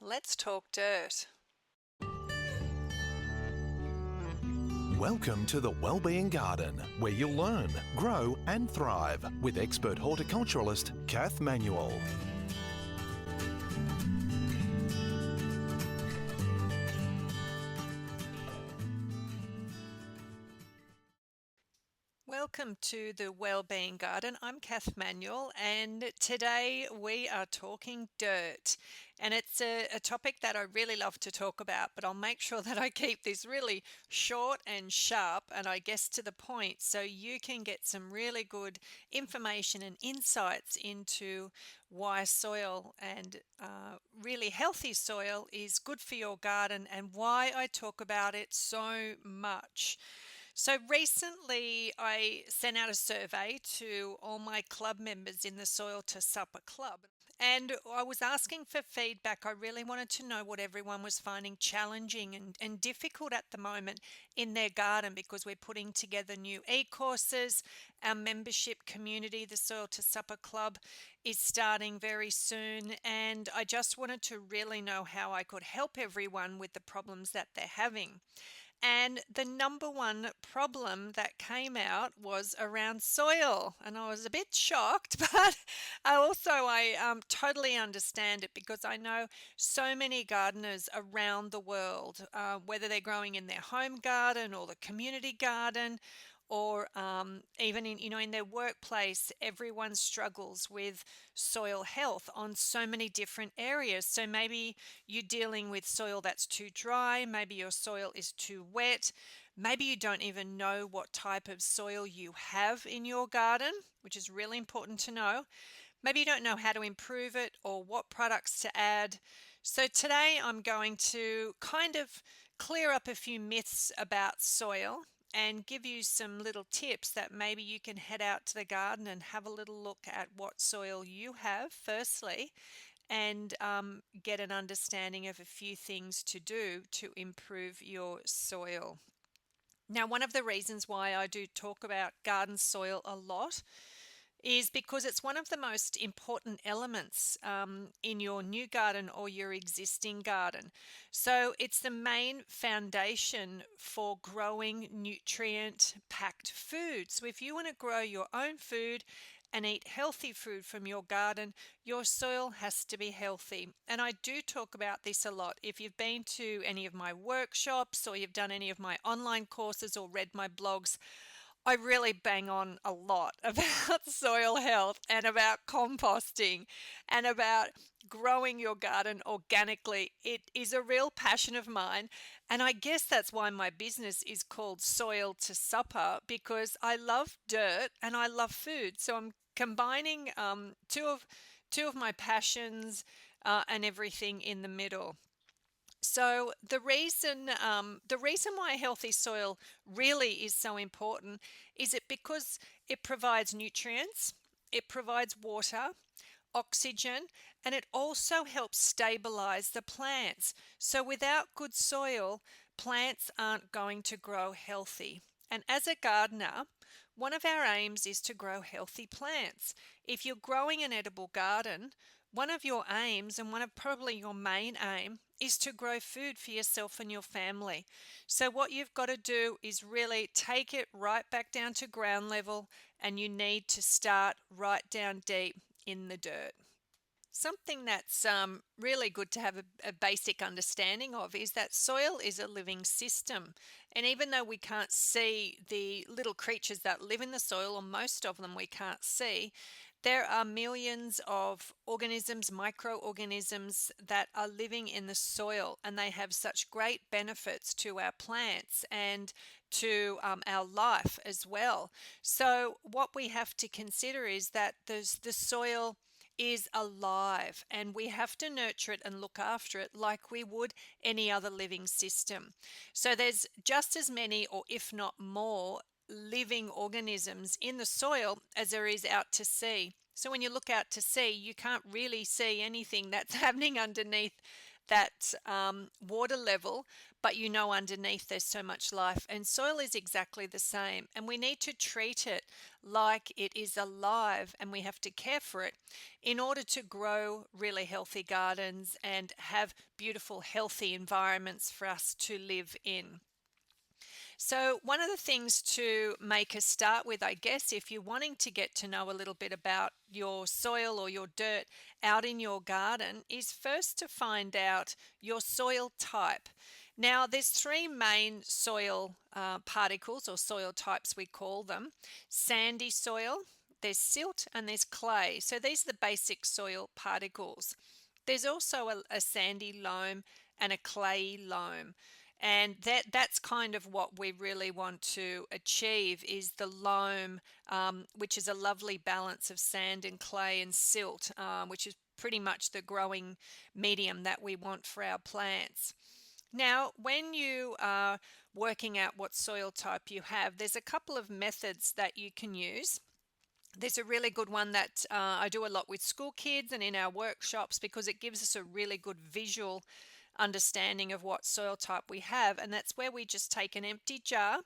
let's talk dirt. Welcome to the Wellbeing Garden, where you'll learn, grow and thrive with expert horticulturalist Kath Manuel. Welcome to the Wellbeing Garden. I'm Kath Manuel, and today we are talking dirt. And it's a topic that I really love to talk about, but I'll make sure that I keep this really short and sharp and I guess to the point so you can get some really good information and insights into why soil and really healthy soil is good for your garden and why I talk about it so much. So recently, I sent out a survey to all my club members in the Soil to Supper Club, and I was asking for feedback. I really wanted to know what everyone was finding challenging and difficult at the moment in their garden because we're putting together new e-courses. Our membership community, the Soil to Supper Club, is starting very soon, and I just wanted to really know how I could help everyone with the problems that they're having. And the number one problem that came out was around soil. And I was a bit shocked, but I totally understand it because I know so many gardeners around the world, whether they're growing in their home garden or the community garden, or even in their workplace, everyone struggles with soil health on so many different areas. So maybe you're dealing with soil that's too dry, maybe your soil is too wet, maybe you don't even know what type of soil you have in your garden, which is really important to know. Maybe you don't know how to improve it or what products to add. So today I'm going to kind of clear up a few myths about soil and give you some little tips that maybe you can head out to the garden and have a little look at what soil you have firstly, and get an understanding of a few things to do to improve your soil. Now, one of the reasons why I do talk about garden soil a lot is because it's one of the most important elements in your new garden or your existing garden. So it's the main foundation for growing nutrient-packed food. So if you want to grow your own food and eat healthy food from your garden, your soil has to be healthy. And I do talk about this a lot. If you've been to any of my workshops or you've done any of my online courses or read my blogs, I really bang on a lot about soil health and about composting and about growing your garden organically. It is a real passion of mine. And I guess that's why my business is called Soil to Supper, because I love dirt and I love food. So I'm combining two of my passions and everything in the middle. So the reason why healthy soil really is so important is it because it provides nutrients, it provides water, oxygen, and it also helps stabilize the plants. So without good soil, plants aren't going to grow healthy. And as a gardener, one of our aims is to grow healthy plants. If you're growing an edible garden, one of your aims, and one of probably your main aim, is to grow food for yourself and your family. So what you've got to do is really take it right back down to ground level, and you need to start right down deep in the dirt. Something that's really good to have a basic understanding of is that soil is a living system. And even though we can't see the little creatures that live in the soil, or most of them we can't see, there are millions of organisms, microorganisms that are living in the soil, and they have such great benefits to our plants and to our life as well. So what we have to consider is that the soil is alive and we have to nurture it and look after it like we would any other living system. So there's just as many, or if not more, living organisms in the soil as there is out to sea. So when you look out to sea, you can't really see anything that's happening underneath that water level, but you know underneath there's so much life. And soil is exactly the same. And we need to treat it like it is alive, and we have to care for it in order to grow really healthy gardens and have beautiful, healthy environments for us to live in. So, one of the things to make a start with, I guess, if you're wanting to get to know a little bit about your soil or your dirt out in your garden, is first to find out your soil type. Now, there's three main soil particles or soil types, we call them: sandy soil, there's silt, and there's clay. So, these are the basic soil particles. There's also a sandy loam and a clayey loam. And that's kind of what we really want to achieve, is the loam, which is a lovely balance of sand and clay and silt, which is pretty much the growing medium that we want for our plants. Now, when you are working out what soil type you have, there's a couple of methods that you can use. There's a really good one that I do a lot with school kids and in our workshops, because it gives us a really good visual understanding of what soil type we have. And that's where we just take an empty jar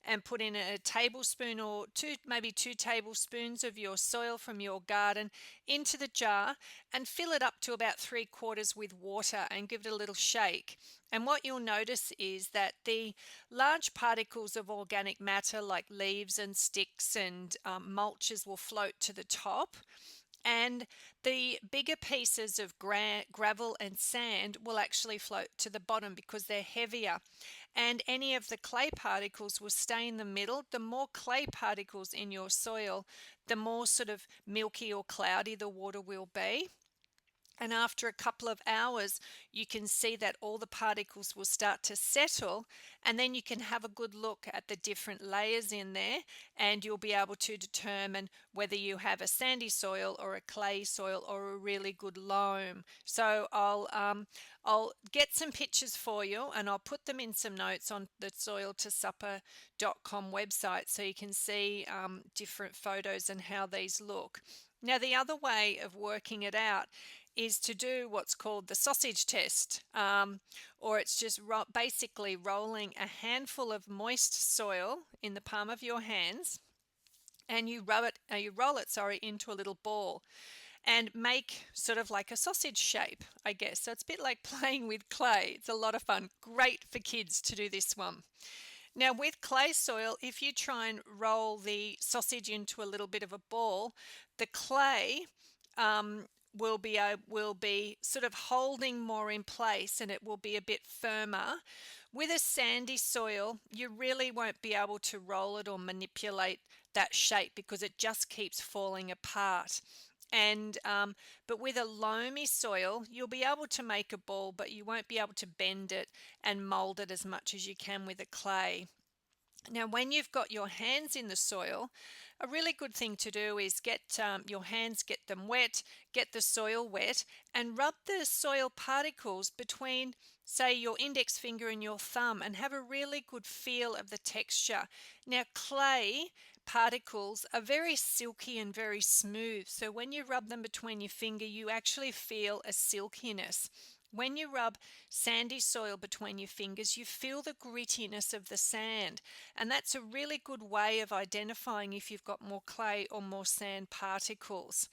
and put in a tablespoon or two, maybe 2 tablespoons of your soil from your garden into the jar, and fill it up to about 3/4 with water and give it a little shake. And what you'll notice is that the large particles of organic matter, like leaves and sticks and mulches, will float to the top, and the bigger pieces of gravel and sand will actually float to the bottom because they're heavier. And any of the clay particles will stay in the middle. The more clay particles in your soil, the more sort of milky or cloudy the water will be. And after a couple of hours, you can see that all the particles will start to settle, and then you can have a good look at the different layers in there, and you'll be able to determine whether you have a sandy soil or a clay soil or a really good loam. So I'll get some pictures for you, and I'll put them in some notes on the soil2supper.com website, so you can see different photos and how these look. Now, the other way of working it out is to do what's called the sausage test, or it's just basically rolling a handful of moist soil in the palm of your hands, and you roll it, sorry, into a little ball, and make sort of like a sausage shape, I guess. So it's a bit like playing with clay. It's a lot of fun. Great for kids to do this one. Now, with clay soil, if you try and roll the sausage into a little bit of a ball, the clay um, will be sort of holding more in place, and it will be a bit firmer. With a sandy soil, you really won't be able to roll it or manipulate that shape because it just keeps falling apart. And but with a loamy soil, you'll be able to make a ball, but you won't be able to bend it and mold it as much as you can with a clay. Now, when you've got your hands in the soil, a really good thing to do is get your hands, get them wet, get the soil wet, and rub the soil particles between, say, your index finger and your thumb, and have a really good feel of the texture. Now, clay particles are very silky and very smooth, so when you rub them between your finger, you actually feel a silkiness. When you rub sandy soil between your fingers, you feel the grittiness of the sand, and that's a really good way of identifying if you've got more clay or more sand particles.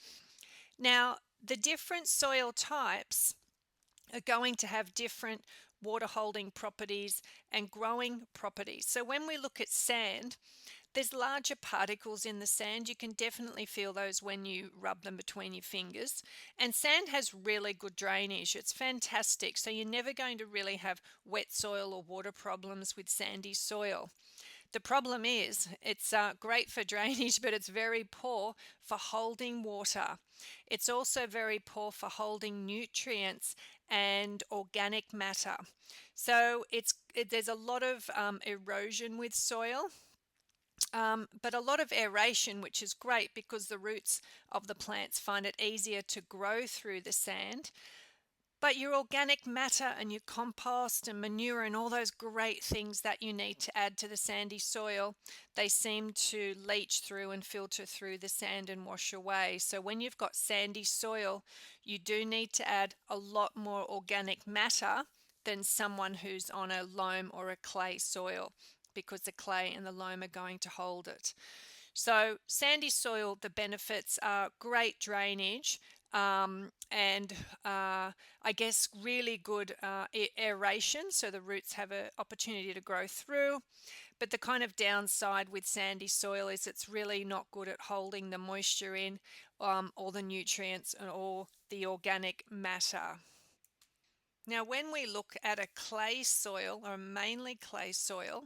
Now, the different soil types are going to have different water holding properties and growing properties. So when we look at sand, there's larger particles in the sand. You can definitely feel those when you rub them between your fingers. And sand has really good drainage. It's fantastic. So you're never going to really have wet soil or water problems with sandy soil. The problem is it's great for drainage, but it's very poor for holding water. It's also very poor for holding nutrients and organic matter. So there's a lot of erosion with soil, but a lot of aeration, which is great because the roots of the plants find it easier to grow through the sand. But your organic matter and your compost and manure and all those great things that you need to add to the sandy soil, they seem to leach through and filter through the sand and wash away. So when you've got sandy soil, you do need to add a lot more organic matter than someone who's on a loam or a clay soil, because the clay and the loam are going to hold it. So, sandy soil, the benefits are great drainage, and I guess really good aeration, so the roots have an opportunity to grow through. But the kind of downside with sandy soil is it's really not good at holding the moisture in, or the nutrients or the organic matter. Now, when we look at a clay soil, or mainly clay soil,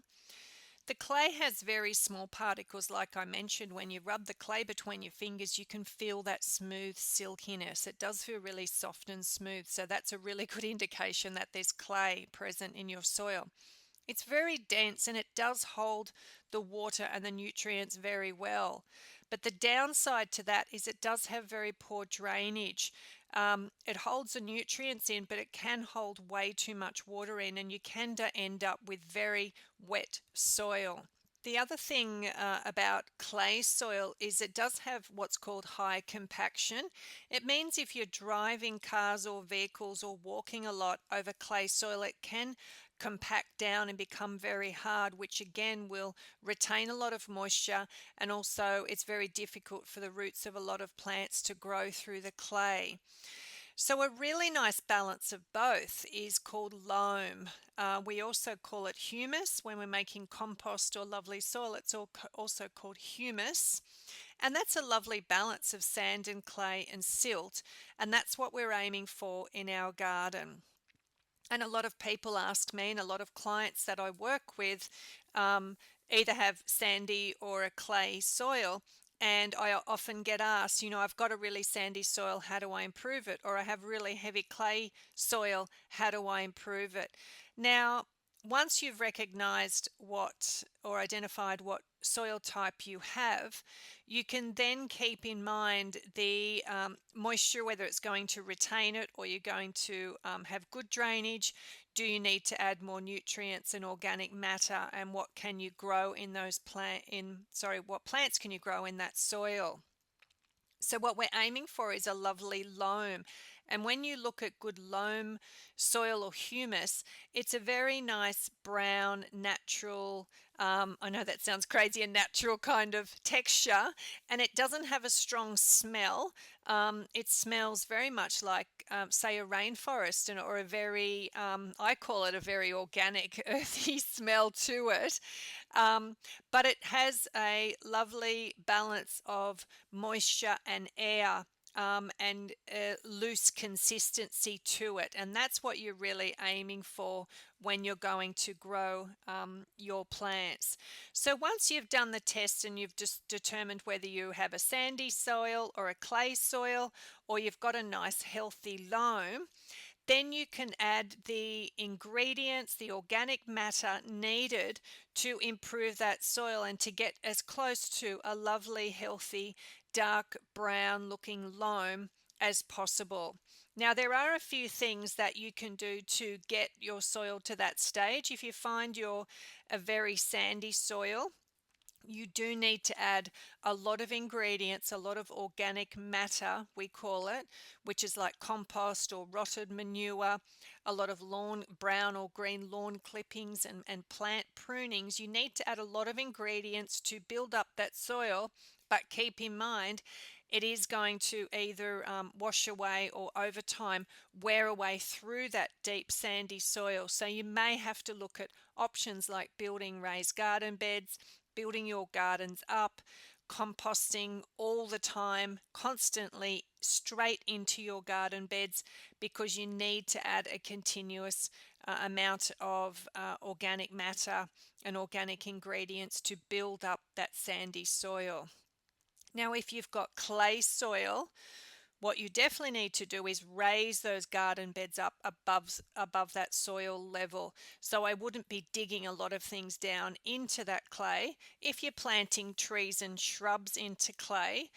the clay has very small particles, like I mentioned. When you rub the clay between your fingers, you can feel that smooth silkiness. It does feel really soft and smooth, so that's a really good indication that there's clay present in your soil. It's very dense and it does hold the water and the nutrients very well. But the downside to that is it does have very poor drainage. It holds the nutrients in, but it can hold way too much water in, and you can end up with very wet soil. The other thing about clay soil is it does have what's called high compaction. It means if you're driving cars or vehicles or walking a lot over clay soil, it can compact down and become very hard, which again will retain a lot of moisture, and also it's very difficult for the roots of a lot of plants to grow through the clay. So, a really nice balance of both is called loam. We also call it humus when we're making compost or lovely soil. It's also called humus. And that's a lovely balance of sand and clay and silt. And that's what we're aiming for in our garden. And a lot of people ask me, and a lot of clients that I work with either have sandy or a clay soil. And I often get asked, I've got a really sandy soil, how do I improve it? Or I have really heavy clay soil, how do I improve it? Now, once you've recognized what or identified what soil type you have, you can then keep in mind the moisture, whether it's going to retain it or you're going to have good drainage. Do you need to add more nutrients and organic matter, and what can you grow in those what plants can you grow in that soil? So what we're aiming for is a lovely loam. And when you look at good loam soil or humus, it's a very nice brown, natural, I know that sounds crazy, a natural kind of texture, and it doesn't have a strong smell. It smells very much like, say, a rainforest, or a very, I call it a very organic, earthy smell to it. But it has a lovely balance of moisture and air, and loose consistency to it. And that's what you're really aiming for when you're going to grow your plants. So once you've done the test and you've just determined whether you have a sandy soil or a clay soil, or you've got a nice healthy loam, then you can add the ingredients, the organic matter needed to improve that soil and to get as close to a lovely, healthy, dark brown looking loam as possible. Now, there are a few things that you can do to get your soil to that stage. If you find you're a very sandy soil, you do need to add a lot of ingredients, a lot of organic matter, we call it, which is like compost or rotted manure, a lot of brown or green lawn clippings, and plant prunings. You need to add a lot of ingredients to build up that soil, but keep in mind it is going to either wash away or over time wear away through that deep sandy soil. So you may have to look at options like building raised garden beds, building your gardens up, composting all the time, constantly straight into your garden beds, because you need to add a continuous amount of organic matter and organic ingredients to build up that sandy soil. Now, if you've got clay soil, What you definitely need to do is raise those garden beds up above that soil level. So I wouldn't be digging a lot of things down into that clay. If you're planting trees and shrubs into clay,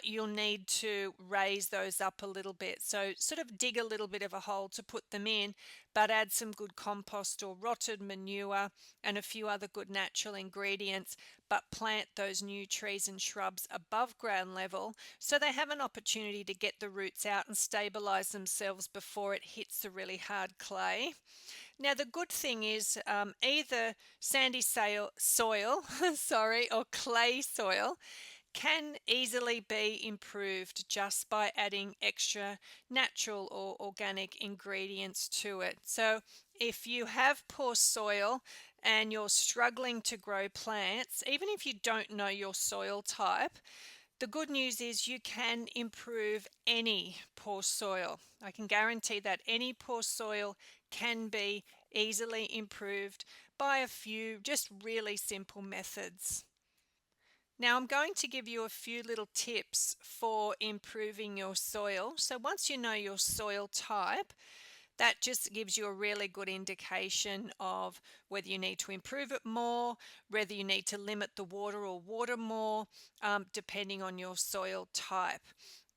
you'll need to raise those up a little bit. So sort of dig a little bit of a hole to put them in, but add some good compost or rotted manure and a few other good natural ingredients, but plant those new trees and shrubs above ground level so they have an opportunity to get the roots out and stabilize themselves before it hits the really hard clay. Now, the good thing is either sandy soil, sorry, or clay soil can easily be improved just by adding extra natural or organic ingredients to it. So, if you have poor soil and you're struggling to grow plants, even if you don't know your soil type, the good news is you can improve any poor soil. I can guarantee that any poor soil can be easily improved by a few just really simple methods. Now, I'm going to give you a few little tips for improving your soil. So, once you know your soil type, that just gives you a really good indication of whether you need to improve it more, whether you need to limit the water or water more, depending on your soil type.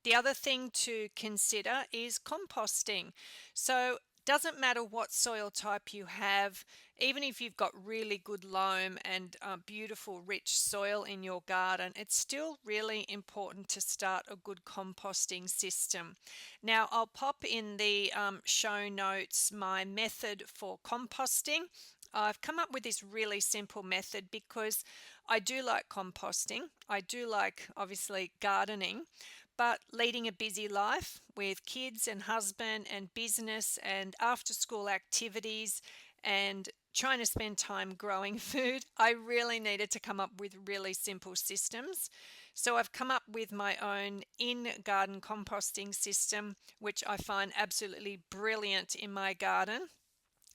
The other thing to consider is composting. So, doesn't matter what soil type you have, even if you've got really good loam and beautiful rich soil in your garden, it's still really important to start a good composting system. Now, I'll pop in the show notes my method for composting. I've come up with this really simple method because I do like composting. I do like, obviously, gardening, but leading a busy life with kids and husband and business and after school activities and trying to spend time growing food, I really needed to come up with really simple systems. So I've come up with my own in-garden composting system, which I find absolutely brilliant in my garden.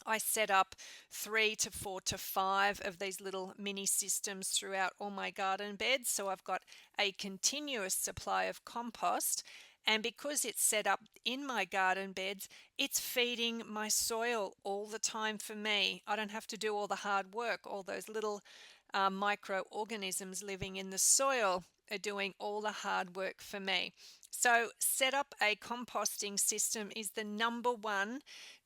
I set up 3 to 4 to 5 of these little mini systems throughout all my garden beds. So I've got a continuous supply of compost. And because it's set up in my garden beds, it's feeding my soil all the time for me. I don't have to do all the hard work. All those little microorganisms living in the soil are doing all the hard work for me. So, set up a composting system is the number one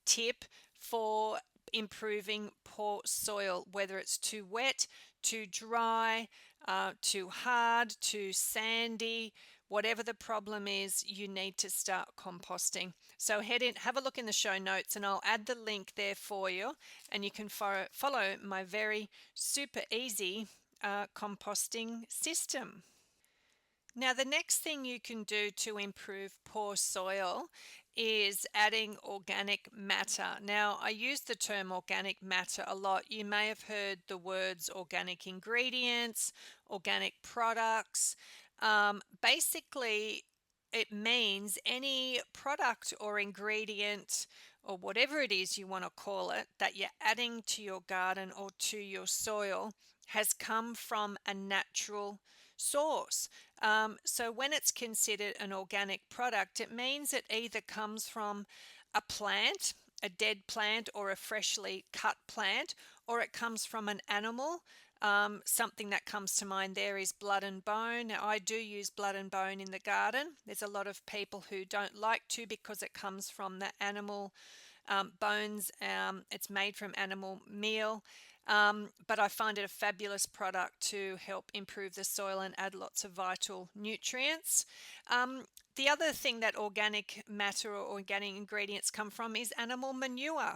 tip for improving poor soil, whether it's too wet, too dry, too hard, too sandy. Whatever the problem is, you need to start composting. So head in, have a look in the show notes, and I'll add the link there for you, and you can follow my very super easy composting system. Now, the next thing you can do to improve poor soil is adding organic matter. Now, I use the term organic matter a lot. You may have heard the words organic ingredients, organic products. Basically, it means any product or ingredient or whatever it is you want to call it that you're adding to your garden or to your soil has come from a natural source. So when it's considered an organic product, it means it either comes from a plant, a dead plant, or a freshly cut plant, or it comes from an animal. Something that comes to mind there is blood and bone. Now, I do use blood and bone in the garden. There's a lot of people who don't like to because it comes from the animal bones. It's made from animal meal. But I find it a fabulous product to help improve the soil and add lots of vital nutrients. The other thing that organic matter or organic ingredients come from is animal manure.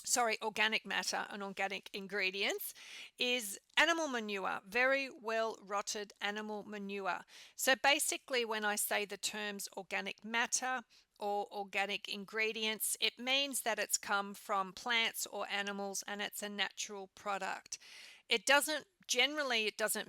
Sorry, organic matter and organic ingredients is animal manure, very well rotted animal manure. So basically, when I say the terms organic matter or organic ingredients, it means that it's come from plants or animals and it's a natural product. It doesn't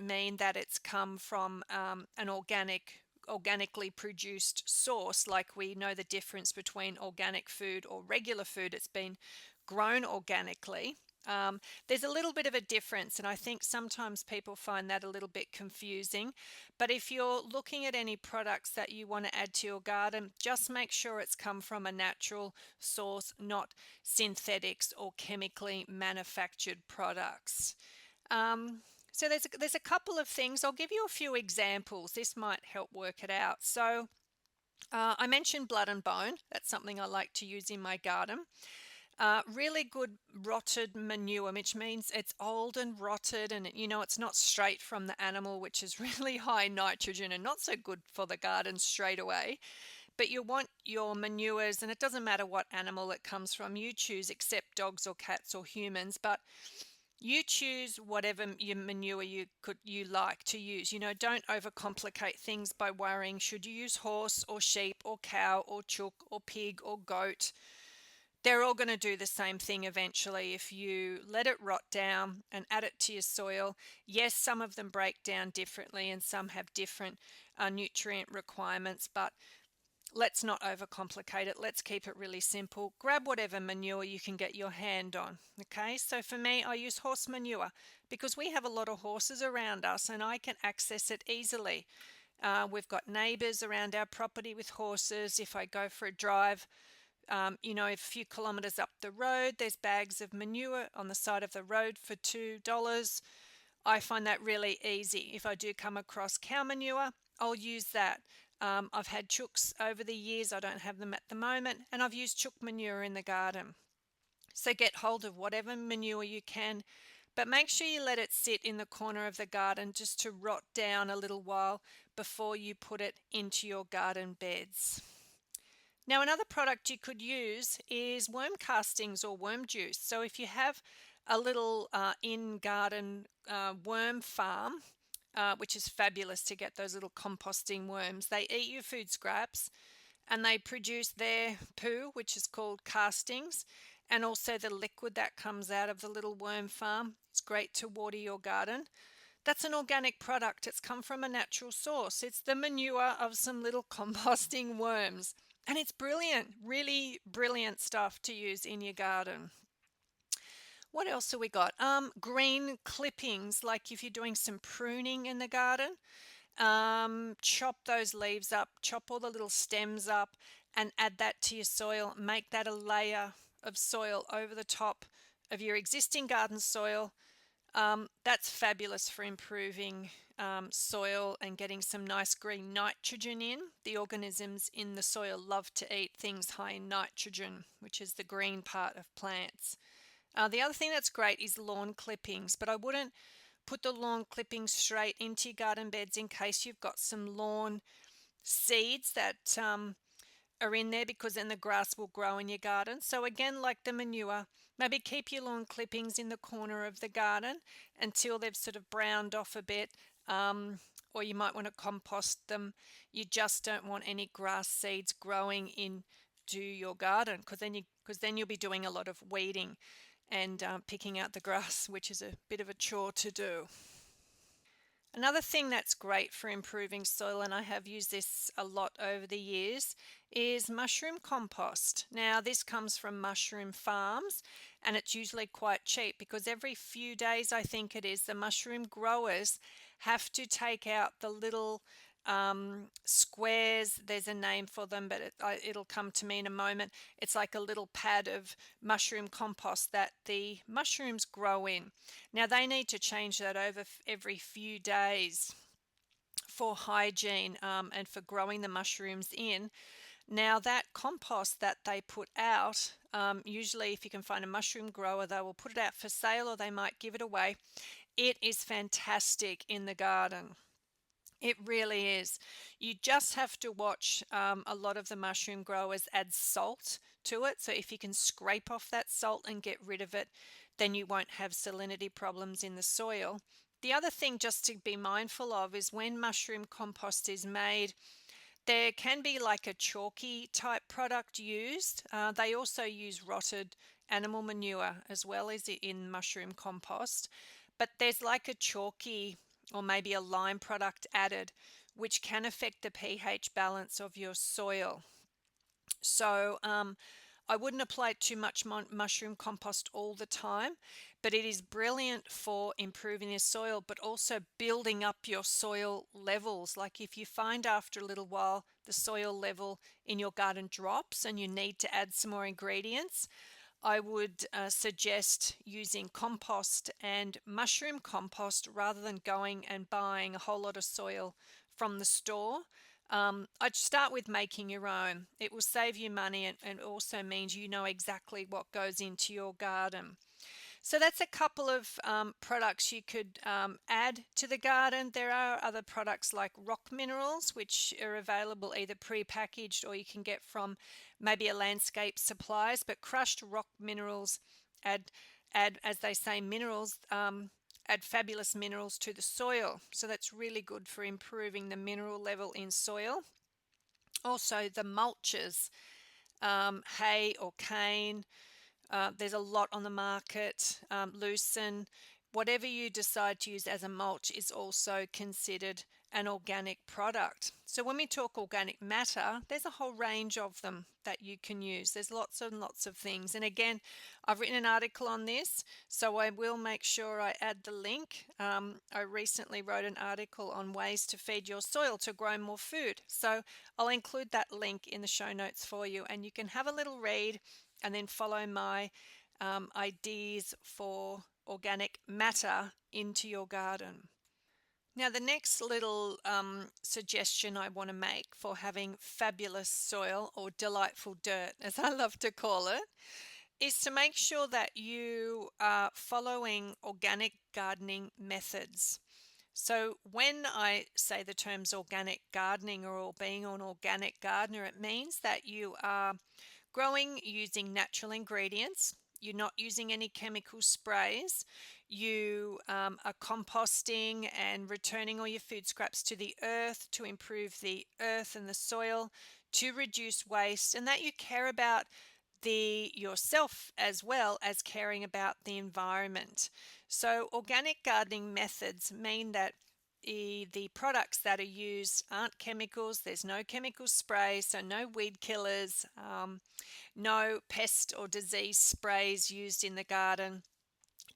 mean that it's come from an organically produced source, like we know the difference between organic food or regular food. It's been grown organically. There's a little bit of a difference, and I think sometimes people find that a little bit confusing. But if you're looking at any products that you want to add to your garden, just make sure it's come from a natural source, not synthetics or chemically manufactured products. Um, so there's a couple of things. I'll give you a few examples. This might help work it out. So I mentioned blood and bone. That's something I like to use in my garden. Really good rotted manure, which means it's old and rotted, and it's not straight from the animal, which is really high nitrogen and not so good for the garden straight away. But you want your manures, and it doesn't matter what animal it comes from, you choose, except dogs or cats or humans, but you choose whatever your manure you like to use. Don't overcomplicate things by worrying, should you use horse or sheep or cow or chook or pig or goat? They're all going to do the same thing eventually if you let it rot down and add it to your soil. Yes, some of them break down differently and some have different nutrient requirements, but let's not overcomplicate it. Let's keep it really simple. Grab whatever manure you can get your hand on. Okay, so for me, I use horse manure because we have a lot of horses around us and I can access it easily. We've got neighbours around our property with horses. If I go for a drive, a few kilometres up the road, there's bags of manure on the side of the road for $2. I find that really easy. If I do come across cow manure, I'll use that. I've had chooks over the years. I don't have them at the moment, and I've used chook manure in the garden. So get hold of whatever manure you can, but make sure you let it sit in the corner of the garden just to rot down a little while before you put it into your garden beds. Now, another product you could use is worm castings or worm juice. So if you have a little in-garden worm farm, which is fabulous to get those little composting worms, they eat your food scraps and they produce their poo, which is called castings, and also the liquid that comes out of the little worm farm. It's great to water your garden. That's an organic product. It's come from a natural source. It's the manure of some little composting worms. And it's brilliant, really brilliant stuff to use in your garden. What else have we got? Green clippings, like if you're doing some pruning in the garden, chop those leaves up, chop all the little stems up, and add that to your soil. Make that a layer of soil over the top of your existing garden soil. That's fabulous for improving soil and getting some nice green nitrogen in. The organisms in the soil love to eat things high in nitrogen, which is the green part of plants. The other thing that's great is lawn clippings, but I wouldn't put the lawn clippings straight into your garden beds in case you've got some lawn seeds that are in there, because then the grass will grow in your garden. So again, like the manure, maybe keep your lawn clippings in the corner of the garden until they've sort of browned off a bit, or you might want to compost them. You just don't want any grass seeds growing into your garden, because then you'll be doing a lot of weeding and picking out the grass, which is a bit of a chore to do. Another thing that's great for improving soil, and I have used this a lot over the years, is mushroom compost. Now, this comes from mushroom farms and it's usually quite cheap because every few days, I think it is, the mushroom growers have to take out the little squares. There's a name for them, but it'll come to me in a moment. It's like a little pad of mushroom compost that the mushrooms grow in. Now they need to change that over every few days for hygiene and for growing the mushrooms in. Now that compost that they put out, usually if you can find a mushroom grower, they will put it out for sale or they might give it away. It is fantastic in the garden. It really is. You just have to watch a lot of the mushroom growers add salt to it. So if you can scrape off that salt and get rid of it, then you won't have salinity problems in the soil. The other thing just to be mindful of is when mushroom compost is made, there can be like a chalky type product used. They also use rotted animal manure as well as in mushroom compost. But there's like a chalky or maybe a lime product added, which can affect the pH balance of your soil. So I wouldn't apply too much mushroom compost all the time, but it is brilliant for improving your soil, but also building up your soil levels. Like if you find after a little while the soil level in your garden drops and you need to add some more ingredients, I would suggest using compost and mushroom compost rather than going and buying a whole lot of soil from the store. I'd start with making your own. It will save you money and also means you know exactly what goes into your garden. So that's a couple of products you could add to the garden. There are other products like rock minerals, which are available either pre-packaged or you can get from maybe a landscape supplies. But crushed rock minerals add as they say, minerals. Add fabulous minerals to the soil. So that's really good for improving the mineral level in soil. Also, the mulches, hay or cane, there's a lot on the market. Lucerne, whatever you decide to use as a mulch is also considered an organic product. So when we talk organic matter, there's a whole range of them that you can use. There's lots and lots of things. And again, I've written an article on this, so I will make sure I add the link. I recently wrote an article on ways to feed your soil to grow more food. So I'll include that link in the show notes for you, and you can have a little read and then follow my ideas for organic matter into your garden. Now, the next little suggestion I want to make for having fabulous soil, or delightful dirt, as I love to call it, is to make sure that you are following organic gardening methods. So when I say the terms organic gardening or being an organic gardener, it means that you are growing using natural ingredients. You're not using any chemical sprays. You are composting and returning all your food scraps to the earth to improve the earth and the soil, to reduce waste, and that you care about the yourself as well as caring about the environment. So organic gardening methods mean that the products that are used aren't chemicals. There's no chemical spray, so no weed killers, no pest or disease sprays used in the garden,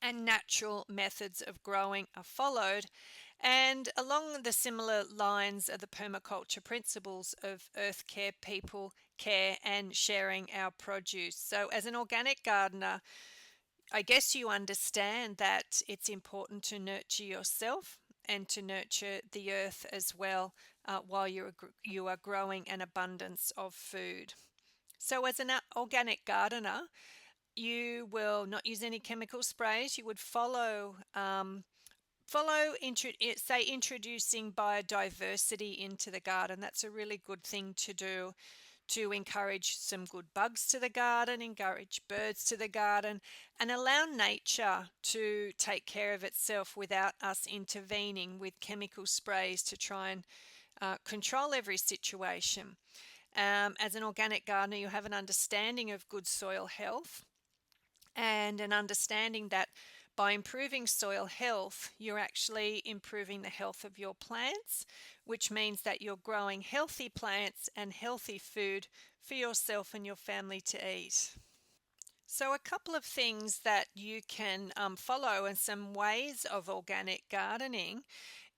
and natural methods of growing are followed. And along the similar lines are the permaculture principles of earth care, people care, and sharing our produce. So, as an organic gardener, I guess you understand that it's important to nurture yourself and to nurture the earth as well while you are growing an abundance of food. So, as an organic gardener, you will not use any chemical sprays. You would say introducing biodiversity into the garden. That's a really good thing to do, to encourage some good bugs to the garden, encourage birds to the garden, and allow nature to take care of itself without us intervening with chemical sprays to try and control every situation. As an organic gardener, you have an understanding of good soil health and an understanding that by improving soil health, you're actually improving the health of your plants, which means that you're growing healthy plants and healthy food for yourself and your family to eat. So, a couple of things that you can follow and some ways of organic gardening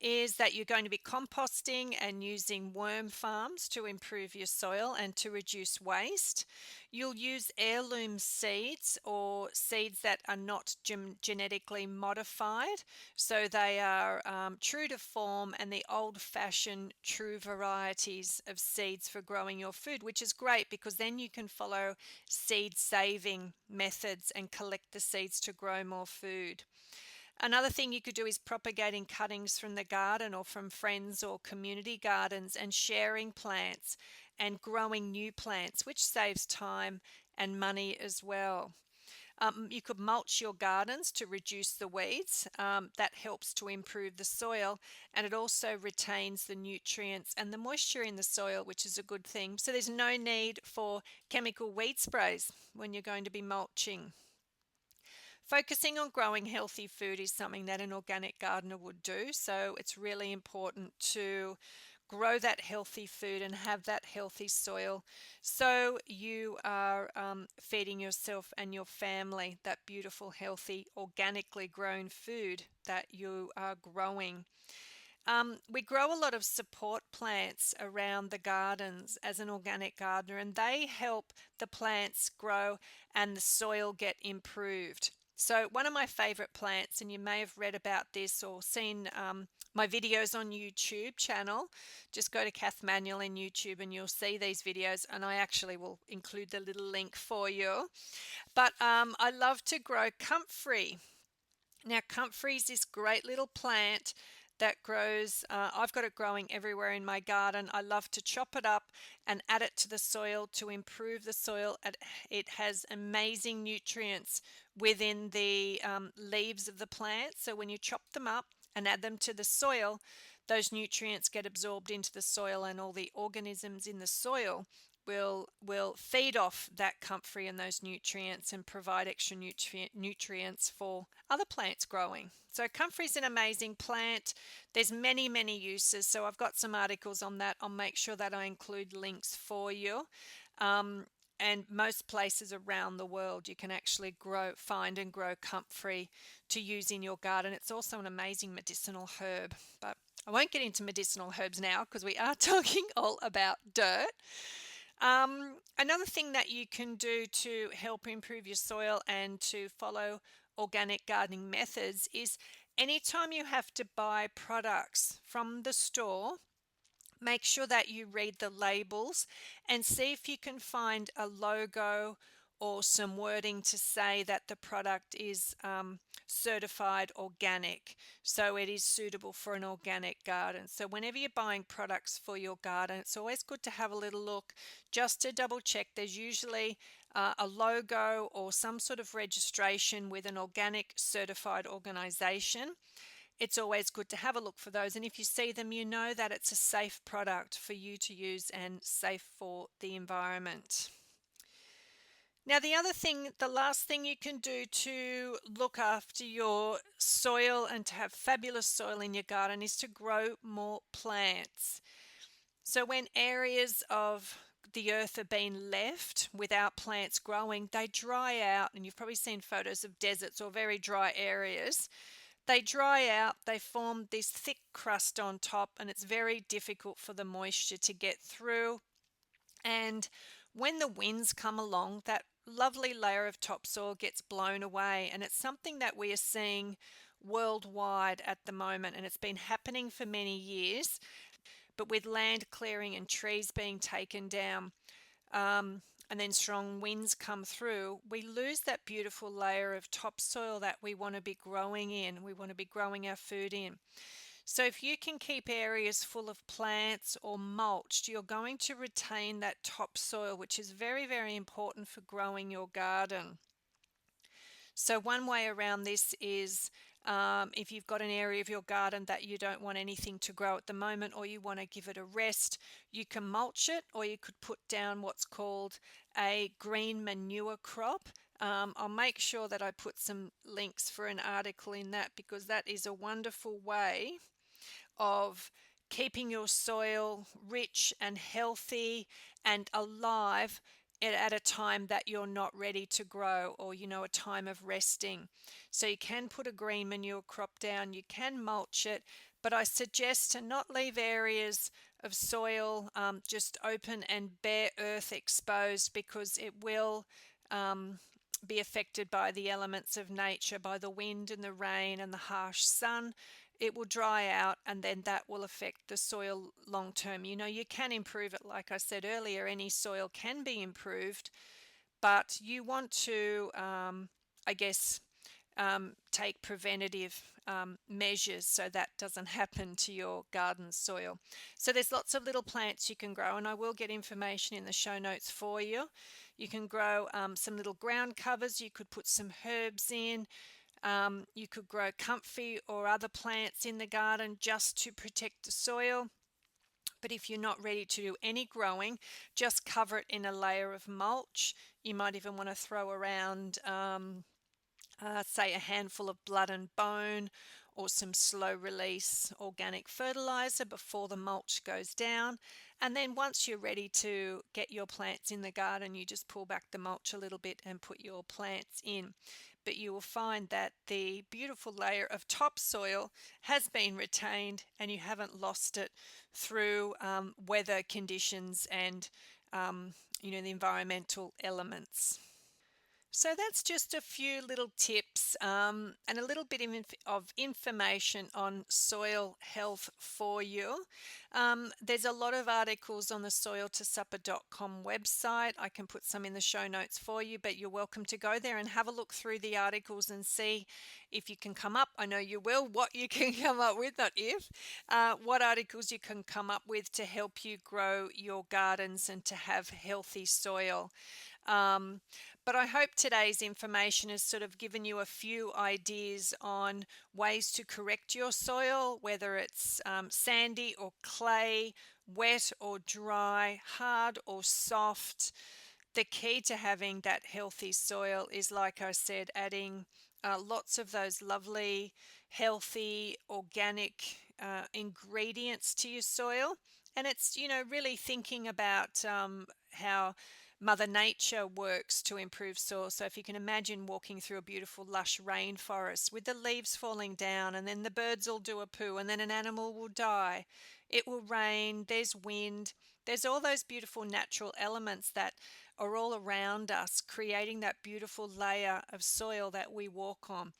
is that you're going to be composting and using worm farms to improve your soil and to reduce waste. You'll use heirloom seeds or seeds that are not genetically modified, so they are true to form and the old-fashioned true varieties of seeds for growing your food, which is great because then you can follow seed saving methods and collect the seeds to grow more food. Another thing you could do is propagating cuttings from the garden or from friends or community gardens and sharing plants and growing new plants, which saves time and money as well. You could mulch your gardens to reduce the weeds. That helps to improve the soil, and it also retains the nutrients and the moisture in the soil, which is a good thing. So there's no need for chemical weed sprays when you're going to be mulching. Focusing on growing healthy food is something that an organic gardener would do. So it's really important to grow that healthy food and have that healthy soil, so you are feeding yourself and your family that beautiful, healthy, organically grown food that you are growing. We grow a lot of support plants around the gardens as an organic gardener, and they help the plants grow and the soil get improved. So, one of my favorite plants, and you may have read about this or seen my videos on YouTube channel, just go to Kath Manuel in YouTube and you'll see these videos, and I actually will include the little link for you. But I love to grow comfrey. Now, comfrey is this great little plant that grows. I've got it growing everywhere in my garden. I love to chop it up and add it to the soil to improve the soil. It has amazing nutrients within the leaves of the plant. So when you chop them up and add them to the soil, those nutrients get absorbed into the soil, and all the organisms in the soil will feed off that comfrey and those nutrients and provide extra nutrients for other plants growing. So comfrey is an amazing plant. There's many uses. So I've got some articles on that. I'll make sure that I include links for you. And most places around the world you can actually find and grow comfrey to use in your garden. It's also an amazing medicinal herb. But I won't get into medicinal herbs now because we are talking all about dirt. Another thing that you can do to help improve your soil and to follow organic gardening methods is anytime you have to buy products from the store, make sure that you read the labels and see if you can find a logo or some wording to say that the product is certified organic, so it is suitable for an organic garden. So whenever you're buying products for your garden, it's always good to have a little look just to double check. There's usually a logo or some sort of registration with an organic certified organization. It's always good to have a look for those, and if you see them, you know that it's a safe product for you to use and safe for the environment. Now, the last thing you can do to look after your soil and to have fabulous soil in your garden is to grow more plants. So when areas of the earth are being left without plants growing, they dry out, and you've probably seen photos of deserts or very dry areas. They dry out, they form this thick crust on top, and it's very difficult for the moisture to get through. And when the winds come along, that lovely layer of topsoil gets blown away, and it's something that we are seeing worldwide at the moment, and it's been happening for many years. But with land clearing and trees being taken down, and then strong winds come through, we lose that beautiful layer of topsoil that we want to be growing in. We want to be growing our food in. So if you can keep areas full of plants or mulched, you're going to retain that topsoil, which is very important for growing your garden. So one way around this is if you've got an area of your garden that you don't want anything to grow at the moment, or you want to give it a rest, you can mulch it, or you could put down what's called a green manure crop. I'll make sure that I put some links for an article in that, because that is a wonderful way of keeping your soil rich and healthy and alive at a time that you're not ready to grow, or a time of resting. So you can put a green manure crop down, you can mulch it, but I suggest to not leave areas of soil just open and bare earth exposed, because it will be affected by the elements of nature, by the wind and the rain and the harsh sun. It will dry out, and then that will affect the soil long term. You can improve it. Like I said earlier, any soil can be improved, but you want to, I guess, take preventative measures so that doesn't happen to your garden soil. So there's lots of little plants you can grow, and I will get information in the show notes for you. You can grow some little ground covers. You could put some herbs in. You could grow comfrey or other plants in the garden just to protect the soil. But if you're not ready to do any growing, just cover it in a layer of mulch. You might even want to throw around say a handful of blood and bone, or some slow release organic fertilizer before the mulch goes down. And then once you're ready to get your plants in the garden, you just pull back the mulch a little bit and put your plants in. But you will find that the beautiful layer of topsoil has been retained and you haven't lost it through weather conditions and the environmental elements. So that's just a few little tips and a little bit of information on soil health for you. There's a lot of articles on the soil2supper.com website. I can put some in the show notes for you, but you're welcome to go there and have a look through the articles and see if you can come up. I know you will, what you can come up with, not if, what articles you can come up with to help you grow your gardens and to have healthy soil. Um, but I hope today's information has sort of given you a few ideas on ways to correct your soil, whether it's sandy or clay, wet or dry, hard or soft. The key to having that healthy soil is, like I said, adding lots of those lovely, healthy, organic ingredients to your soil. And it's, really thinking about how Mother Nature works to improve soil. So if you can imagine walking through a beautiful lush rainforest with the leaves falling down, and then the birds will do a poo, and then an animal will die. It will rain, there's wind, there's all those beautiful natural elements that are all around us, creating that beautiful layer of soil that we walk on.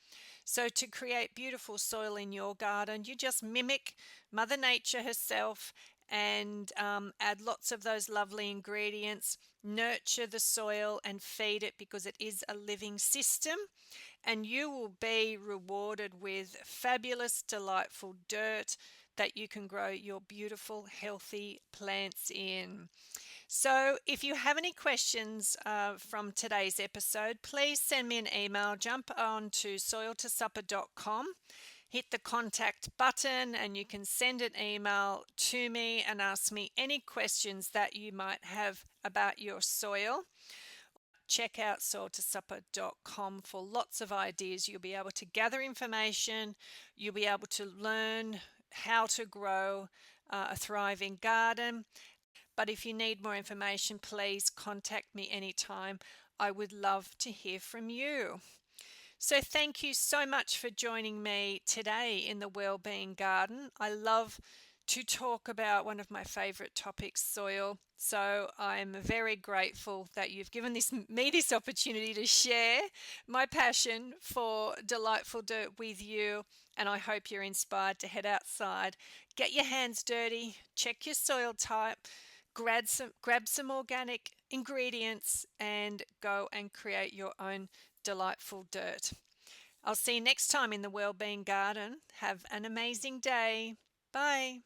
So to create beautiful soil in your garden, you just mimic Mother Nature herself and add lots of those lovely ingredients, nurture the soil and feed it because it is a living system, and you will be rewarded with fabulous, delightful dirt that you can grow your beautiful, healthy plants in. So, if you have any questions from today's episode, please send me an email. Jump on to soil2supper.com, hit the contact button, and you can send an email to me and ask me any questions that you might have about your soil. Check out soil2supper.com for lots of ideas. You'll be able to gather information, you'll be able to learn how to grow a thriving garden. But if you need more information, please contact me anytime. I would love to hear from you. So thank you so much for joining me today in the Wellbeing Garden. I love to talk about one of my favorite topics, soil. So I'm very grateful that you've given me this opportunity to share my passion for delightful dirt with you. And I hope you're inspired to head outside, get your hands dirty, check your soil type, grab some organic ingredients, and go and create your own delightful dirt. I'll see you next time in the Wellbeing Garden. Have an amazing day. Bye.